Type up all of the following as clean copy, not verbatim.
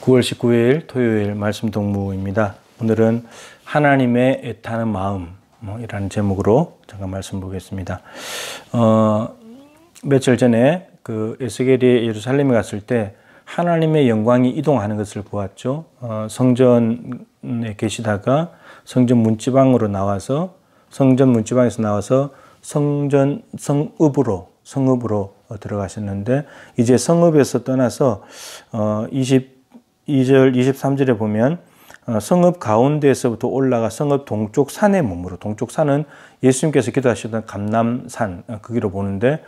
9월 19일 토요일 말씀 동무입니다. 오늘은 하나님의 애타는 마음이라는 제목으로 잠깐 말씀 보겠습니다. 며칠 전에 에스겔이 예루살렘에 갔을 때 하나님의 영광이 이동하는 것을 보았죠. 성전에 계시다가 성전 문지방으로 나와서 성전 문지방에서 나와서 성읍으로 들어가셨는데 이제 성읍에서 떠나서 22절 23절에 보면 성읍 가운데에서부터 올라가 성읍 동쪽 산에 머무르. 동쪽 산은 예수님께서 기도하셨던 감람산 거기로 보는데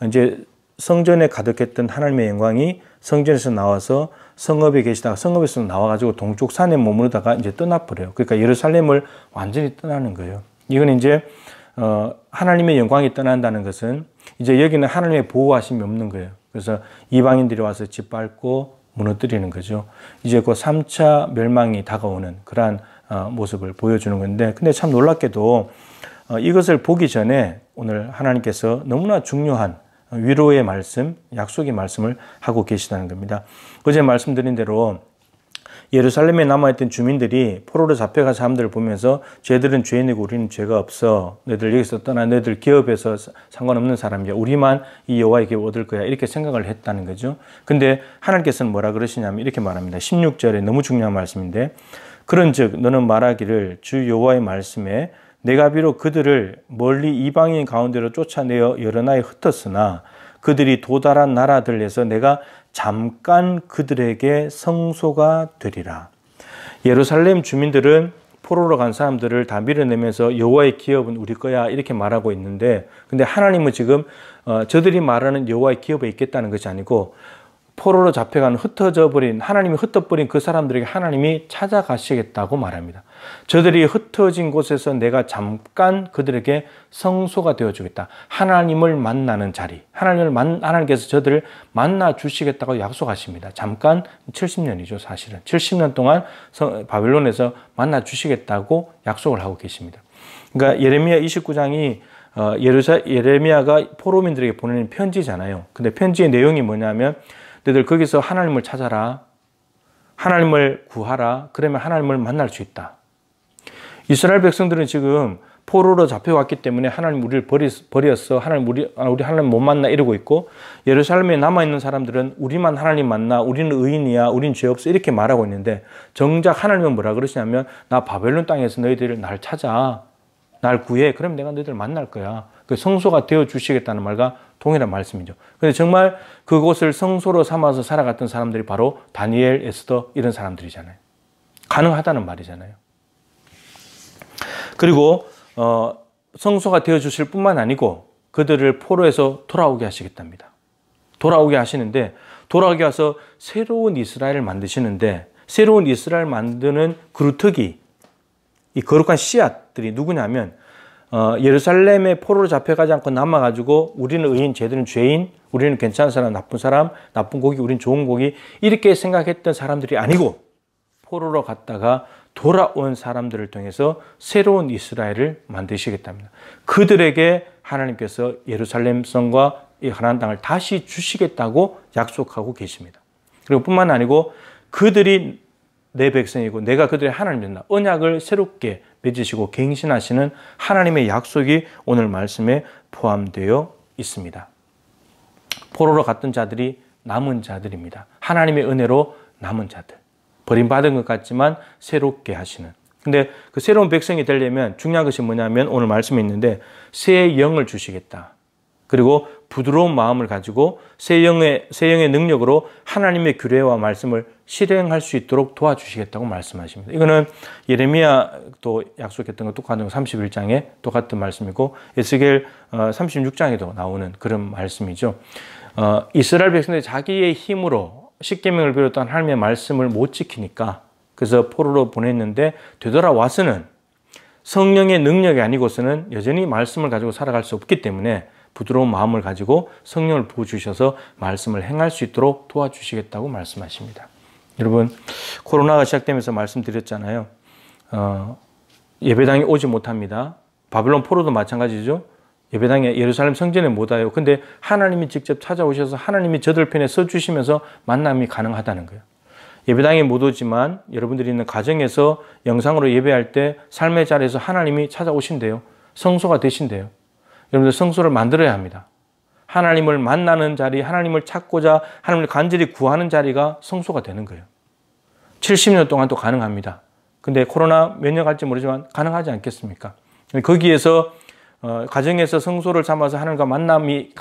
이제 성전에 가득했던 하나님의 영광이 성전에서 나와서 성읍에 계시다가 성읍에서 나와가지고 동쪽 산에 머무르다가 이제 떠나버려요. 그러니까 예루살렘을 완전히 떠나는 거예요. 이건 이제 하나님의 영광이 떠난다는 것은 이제 여기는 하나님의 보호하심이 없는 거예요. 그래서 이방인들이 와서 짓밟고 무너뜨리는 거죠. 이제 그 3차 멸망이 다가오는 그러한 모습을 보여주는 건데, 근데 참 놀랍게도 이것을 보기 전에 오늘 하나님께서 너무나 중요한 위로의 말씀, 약속의 말씀을 하고 계시다는 겁니다. 어제 말씀드린 대로 예루살렘에 남아있던 주민들이 포로로 잡혀간 사람들을 보면서 쟤들은 죄인이고 우리는 죄가 없어. 너희들 여기서 떠나 너희들 기업에서 상관없는 사람이야. 우리만 이 여호와의 기업 얻을 거야. 이렇게 생각을 했다는 거죠. 근데 하나님께서는 뭐라 그러시냐면 이렇게 말합니다. 16절에 너무 중요한 말씀인데, 그런즉 너는 말하기를 주 여호와의 말씀에 내가 비록 그들을 멀리 이방인 가운데로 쫓아내어 여러 나라에 흩었으나 그들이 도달한 나라들에서 내가 잠깐 그들에게 성소가 되리라. 예루살렘 주민들은 포로로 간 사람들을 다 밀어내면서 여호와의 기업은 우리 거야 이렇게 말하고 있는데, 근데 하나님은 지금 저들이 말하는 여호와의 기업에 있겠다는 것이 아니고 포로로 잡혀간 흩어져 버린, 하나님이 흩어버린 그 사람들에게 하나님이 찾아가시겠다고 말합니다. 저들이 흩어진 곳에서 내가 잠깐 그들에게 성소가 되어주겠다. 하나님을 만나는 자리, 하나님께서 저들을 만나 주시겠다고 약속하십니다. 잠깐 70년이죠 사실은. 70년 동안 바벨론에서 만나 주시겠다고 약속을 하고 계십니다. 그러니까 예레미야 29장이 예레미야가 포로민들에게 보내는 편지잖아요. 근데 편지의 내용이 뭐냐면 너희들 거기서 하나님을 찾아라. 하나님을 구하라. 그러면 하나님을 만날 수 있다. 이스라엘 백성들은 지금 포로로 잡혀왔기 때문에 하나님 우리를 버렸어. 우리 하나님 못 만나 이러고 있고, 예루살렘에 남아있는 사람들은 우리만 하나님 만나. 우리는 의인이야. 우린 죄 없어. 이렇게 말하고 있는데 정작 하나님은 뭐라 그러시냐면 나 바벨론 땅에서 너희들을 날 찾아. 날 구해. 그럼 내가 너희들 만날 거야. 그 성소가 되어 주시겠다는 말과 동일한 말씀이죠. 근데 정말 그곳을 성소로 삼아서 살아갔던 사람들이 바로 다니엘, 에스더 이런 사람들이잖아요. 가능하다는 말이잖아요. 그리고 성소가 되어 주실 뿐만 아니고 그들을 포로에서 돌아오게 하시겠답니다. 돌아오게 하시는데, 돌아오게 와서 새로운 이스라엘을 만드시는데, 새로운 이스라엘 만드는 그루터기, 이 거룩한 씨앗들이 누구냐면 예루살렘에 포로로 잡혀가지 않고 남아가지고 우리는 의인, 쟤들은 죄인, 우리는 괜찮은 사람, 나쁜 고기, 우리는 좋은 고기 이렇게 생각했던 사람들이 아니고 포로로 갔다가 돌아온 사람들을 통해서 새로운 이스라엘을 만드시겠답니다. 그들에게 하나님께서 예루살렘 성과 이 가나안 땅을 다시 주시겠다고 약속하고 계십니다. 그리고 뿐만 아니고 그들이 내 백성이고 내가 그들의 하나님이다. 언약을 새롭게 맺으시고 갱신하시는 하나님의 약속이 오늘 말씀에 포함되어 있습니다. 포로로 갔던 자들이 남은 자들입니다. 하나님의 은혜로 남은 자들. 버림받은 것 같지만 새롭게 하시는. 근데 그 새로운 백성이 되려면 중요한 것이 뭐냐면 오늘 말씀에 있는데 새 영을 주시겠다. 그리고 부드러운 마음을 가지고 새 영의 능력으로 하나님의 규례와 말씀을 실행할 수 있도록 도와주시겠다고 말씀하십니다. 이거는 예레미야도 약속했던 것 똑같은 31장에 똑같은 말씀이고 에스겔 36장에도 나오는 그런 말씀이죠. 이스라엘 백성들이 자기의 힘으로 십계명을 비롯한 하나님의 말씀을 못 지키니까 그래서 포로로 보냈는데 되돌아와서는 성령의 능력이 아니고서는 여전히 말씀을 가지고 살아갈 수 없기 때문에 부드러운 마음을 가지고 성령을 부어주셔서 말씀을 행할 수 있도록 도와주시겠다고 말씀하십니다. 여러분, 코로나가 시작되면서 말씀드렸잖아요. 예배당에 오지 못합니다. 바벨론 포로도 마찬가지죠. 예배당에 예루살렘 성전에 못 와요. 근데 하나님이 직접 찾아오셔서 하나님이 저들 편에 서주시면서 만남이 가능하다는 거예요. 예배당에 못 오지만 여러분들이 있는 가정에서 영상으로 예배할 때 삶의 자리에서 하나님이 찾아오신대요. 성소가 되신대요. 여러분들 성소를 만들어야 합니다. 하나님을 만나는 자리, 하나님을 찾고자 하나님을 간절히 구하는 자리가 성소가 되는 거예요. 70년 동안 또 가능합니다. 근데 코로나 몇 년 갈지 모르지만 가능하지 않겠습니까? 거기에서 가정에서 성소를 삼아서 하나님과 만남을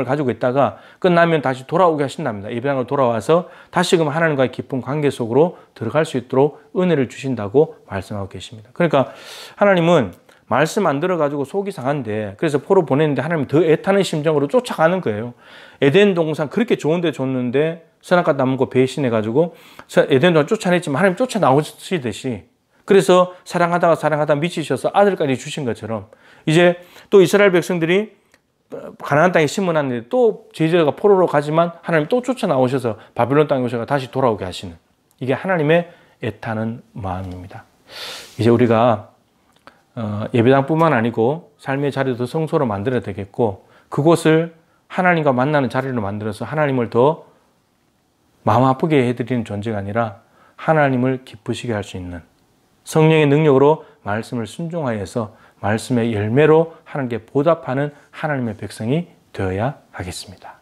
가지고 있다가 끝나면 다시 돌아오게 하신답니다. 예배당으로 돌아와서 다시금 하나님과의 깊은 관계 속으로 들어갈 수 있도록 은혜를 주신다고 말씀하고 계십니다. 그러니까 하나님은 말씀 안 들어가지고 속이 상한데, 그래서 포로 보냈는데 하나님은 더 애타는 심정으로 쫓아가는 거예요. 에덴 동산 그렇게 좋은 데 줬는데 선악과 나무 거 배신해가지고 에덴 동산 쫓아냈지만 하나님 쫓아나오시듯이, 그래서 사랑하다가 미치셔서 아들까지 주신 것처럼 이제 또 이스라엘 백성들이 가나안 땅에 심어놨는데 또 제자가 포로로 가지만 하나님 또 쫓아나오셔서 바빌론 땅에 오셔서 다시 돌아오게 하시는, 이게 하나님의 애타는 마음입니다. 이제 우리가 예배당뿐만 아니고 삶의 자리도 성소로 만들어야 되겠고, 그곳을 하나님과 만나는 자리로 만들어서 하나님을 더 마음 아프게 해드리는 존재가 아니라 하나님을 기쁘시게 할 수 있는 성령의 능력으로 말씀을 순종하여서 말씀의 열매로 하나님께 보답하는 하나님의 백성이 되어야 하겠습니다.